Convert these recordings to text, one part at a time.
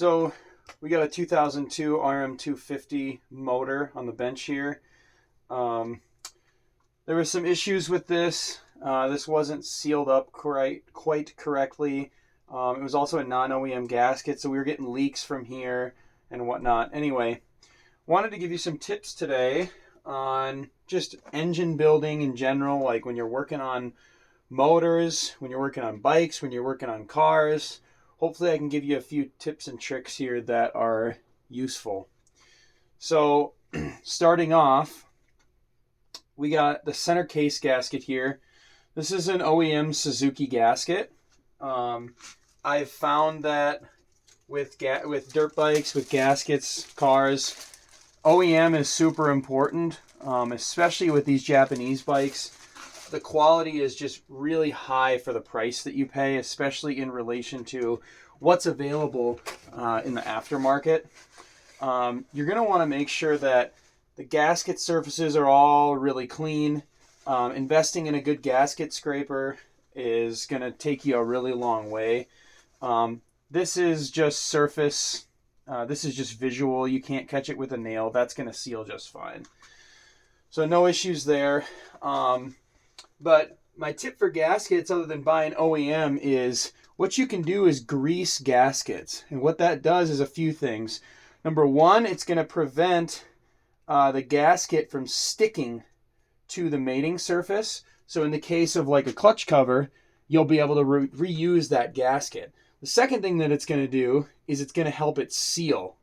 So we got a 2002 RM250 motor on the bench here. Um, there were some issues with this. This wasn't sealed up quite correctly. It was also a non-OEM gasket, so we were getting leaks from here and whatnot. Anyway, wanted to give you some tips today on just engine building in general, like when you're working on motors, when you're working on bikes, when you're working on cars. Hopefully I can give you a few tips and tricks here that are useful. So starting off, we got the center case gasket here. This is an OEM Suzuki gasket. I've found that with dirt bikes, with gaskets, cars, OEM is super important, especially with these Japanese bikes. The quality is just really high for the price that you pay, especially in relation to what's available in the aftermarket. You're going to want to make sure that the gasket surfaces are all really clean. Investing in a good gasket scraper is going to take you a really long way. This is just surface. This is just visual. You can't catch it with a nail. That's going to seal just fine. So no issues there. But my tip for gaskets, other than buying OEM, is what you can do is grease gaskets. And what that does is a few things. Number one, it's going to prevent the gasket from sticking to the mating surface. So in the case of like a clutch cover, you'll be able to reuse that gasket. The second thing that it's going to do is it's going to help it seal.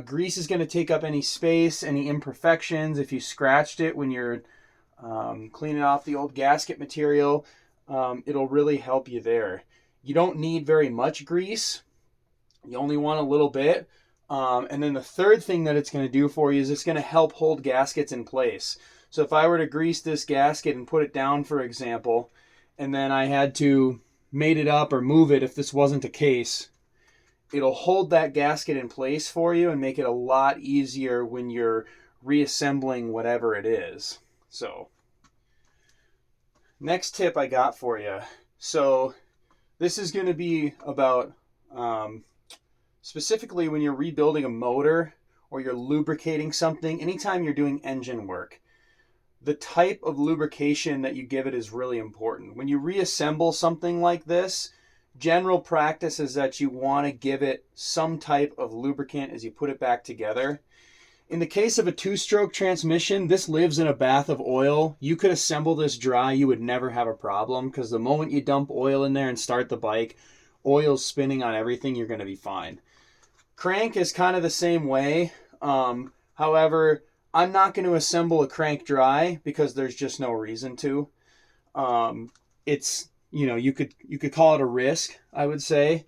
Grease is going to take up any space, any imperfections. If you scratched it when you're cleaning off the old gasket material, it'll really help you there. You don't need very much grease. You only want a little bit. And then the third thing that it's going to do for you is it's going to help hold gaskets in place. So if I were to grease this gasket and put it down, for example, and then I had to mate it up or move it if this wasn't a case, it'll hold that gasket in place for you and make it a lot easier when you're reassembling whatever it is. So, next tip I got for you. So, this is going to be about specifically when you're rebuilding a motor or you're lubricating something, anytime you're doing engine work. The type of lubrication that you give it is really important. When you reassemble something like this, general practice is that you want to give it some type of lubricant as you put it back together. In the case of a two-stroke transmission, this lives in a bath of oil. You could assemble this dry, you would never have a problem, because the moment you dump oil in there and start the bike, oil's spinning on everything, you're going to be fine. Crank is kind of the same way. However, I'm not going to assemble a crank dry because there's just no reason to. It's, you could call it a risk, I would say.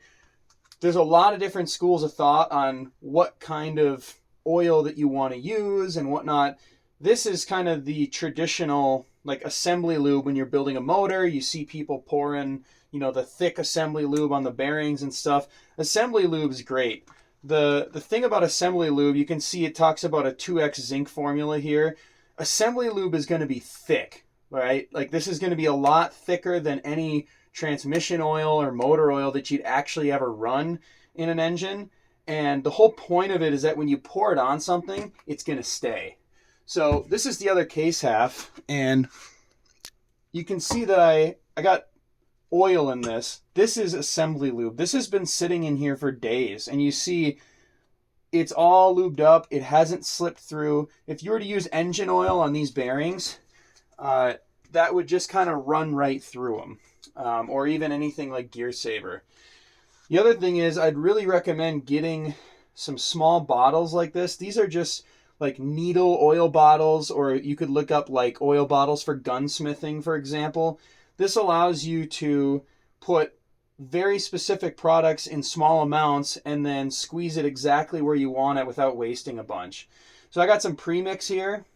There's a lot of different schools of thought on what kind of oil that you want to use and whatnot. This is kind of the traditional like assembly lube. When you're building a motor, you see people pouring, the thick assembly lube on the bearings and stuff. Assembly lube is great. The thing about assembly lube, you can see it talks about a 2x zinc formula here. Assembly lube is going to be thick, right? Like this is going to be a lot thicker than any transmission oil or motor oil that you'd actually ever run in an engine. And the whole point of it is that when you pour it on something, it's going to stay. So this is the other case half, and you can see that I got oil in this. This is assembly lube. This has been sitting in here for days, and you see it's all lubed up. It hasn't slipped through. If you were to use engine oil on these bearings, that would just kind of run right through them, or even anything like Gear Saver. The other thing is I'd really recommend getting some small bottles like this. These are just like needle oil bottles, or you could look up like oil bottles for gunsmithing, for example. This allows you to put very specific products in small amounts and then squeeze it exactly where you want it without wasting a bunch. So I got some premix here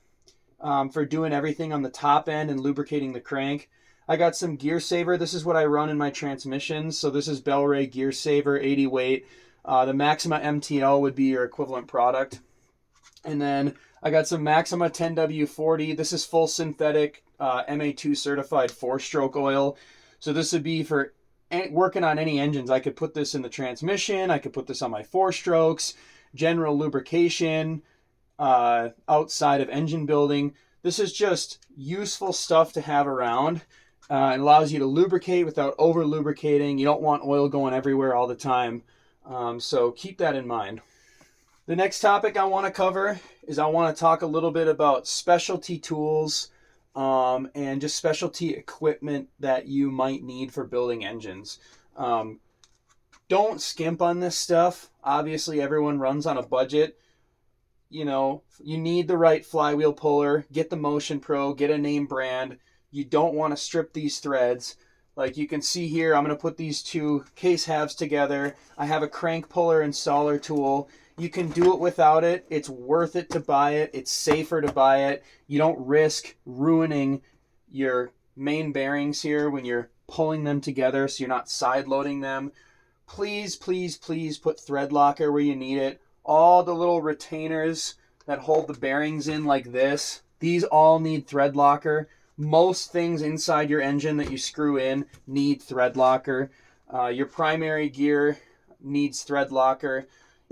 for doing everything on the top end and lubricating the crank. I got some Gear Saver. This is what I run in my transmissions. So this is Bel-Ray Gear Saver, 80 weight. The Maxima MTL would be your equivalent product. And then I got some Maxima 10W40. This is full synthetic MA2 certified 4-stroke oil. So this would be for working on any engines, I could put this in the transmission, I could put this on my 4-strokes, general lubrication, outside of engine building. This is just useful stuff to have around. It allows you to lubricate without over lubricating. You don't want oil going everywhere all the time. So keep that in mind. The next topic I want to cover is I want to talk a little bit about specialty tools and just specialty equipment that you might need for building engines. Don't skimp on this stuff. Obviously, everyone runs on a budget. You know, you need the right flywheel puller. Get the Motion Pro. Get a name brand. You don't want to strip these threads. Like you can see here, I'm going to put these two case halves together. I have a crank puller installer tool. You can do it without it. It's worth it to buy it. It's safer to buy it. You don't risk ruining your main bearings here when you're pulling them together, so you're not side loading them. Please, please, please put thread locker where you need it. All the little retainers that hold the bearings in like this, these all need thread locker. Most things inside your engine that you screw in need thread locker. Your primary gear needs thread locker.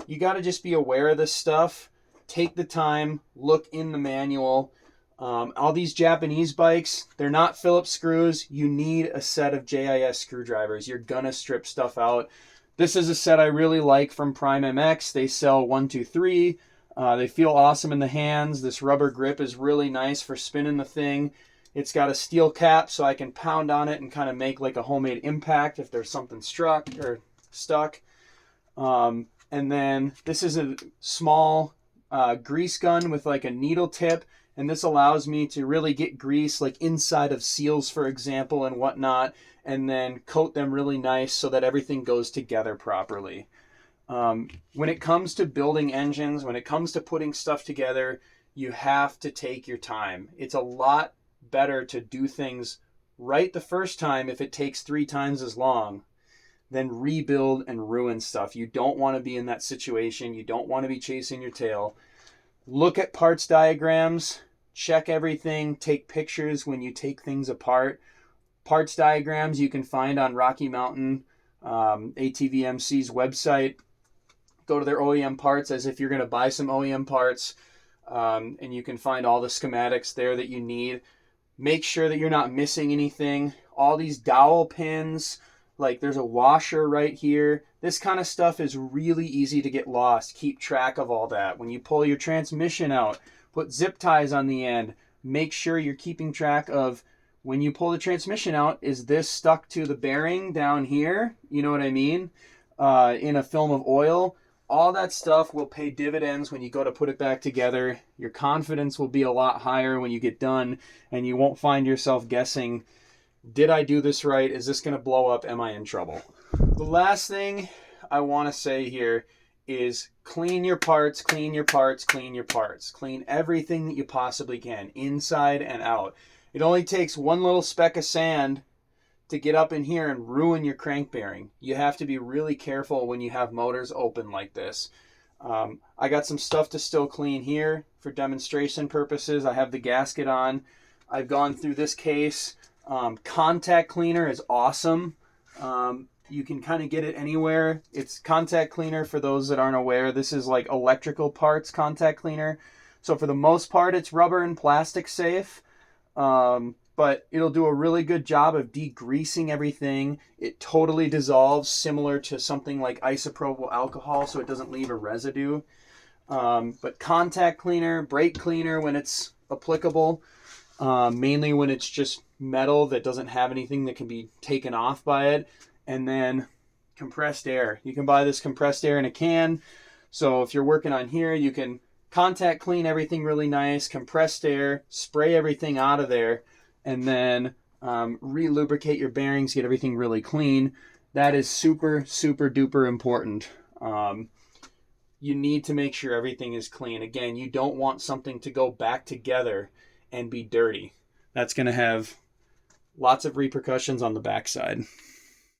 You got to just be aware of this stuff. Take the time, look in the manual. All these Japanese bikes, they're not Phillips screws. You need a set of JIS screwdrivers. You're going to strip stuff out. This is a set I really like from Prime MX. They sell 1, 2, 3. They feel awesome in the hands. This rubber grip is really nice for spinning the thing. It's got a steel cap so I can pound on it and kind of make like a homemade impact if there's something struck or stuck. And then this is a small grease gun with like a needle tip. And this allows me to really get grease like inside of seals, for example, and whatnot, and then coat them really nice so that everything goes together properly. When it comes to building engines, when it comes to putting stuff together, you have to take your time. It's a lot better to do things right the first time if it takes 3 times as long than rebuild and ruin stuff. You don't want to be in that situation. You don't want to be chasing your tail. Look at parts diagrams, check everything, take pictures when you take things apart. Parts diagrams you can find on Rocky Mountain ATVMC's website. Go to their OEM parts as if you're going to buy some OEM parts, and you can find all the schematics there that you need. Make sure that you're not missing anything. All these dowel pins, like there's a washer right here. This kind of stuff is really easy to get lost. Keep track of all that. When you pull your transmission out, put zip ties on the end. Make sure you're keeping track of when you pull the transmission out, is this stuck to the bearing down here? You know what I mean? In a film of oil. All that stuff will pay dividends when you go to put it back together. Your confidence will be a lot higher when you get done, and you won't find yourself guessing, did I do this right? Is this going to blow up? Am I in trouble? The last thing I want to say here is clean your parts, clean your parts, clean your parts. Clean everything that you possibly can, inside and out. It only takes one little speck of sand to get up in here and ruin your crank bearing. You have to be really careful when you have motors open like this. I got some stuff to still clean here for demonstration purposes. I have the gasket on. I've gone through this case. Contact cleaner is awesome. You can kind of get it anywhere. It's contact cleaner, for those that aren't aware. This is like electrical parts contact cleaner. So for the most part, it's rubber and plastic safe. But it'll do a really good job of degreasing everything. It totally dissolves, similar to something like isopropyl alcohol, so it doesn't leave a residue. But contact cleaner, brake cleaner when it's applicable, mainly when it's just metal that doesn't have anything that can be taken off by it. And then compressed air. You can buy this compressed air in a can. So if you're working on here, you can contact clean everything really nice, compressed air, spray everything out of there, and then re-lubricate your bearings, get everything really clean. That is super, super duper important. You need to make sure everything is clean. Again, you don't want something to go back together and be dirty. That's going to have lots of repercussions on the backside.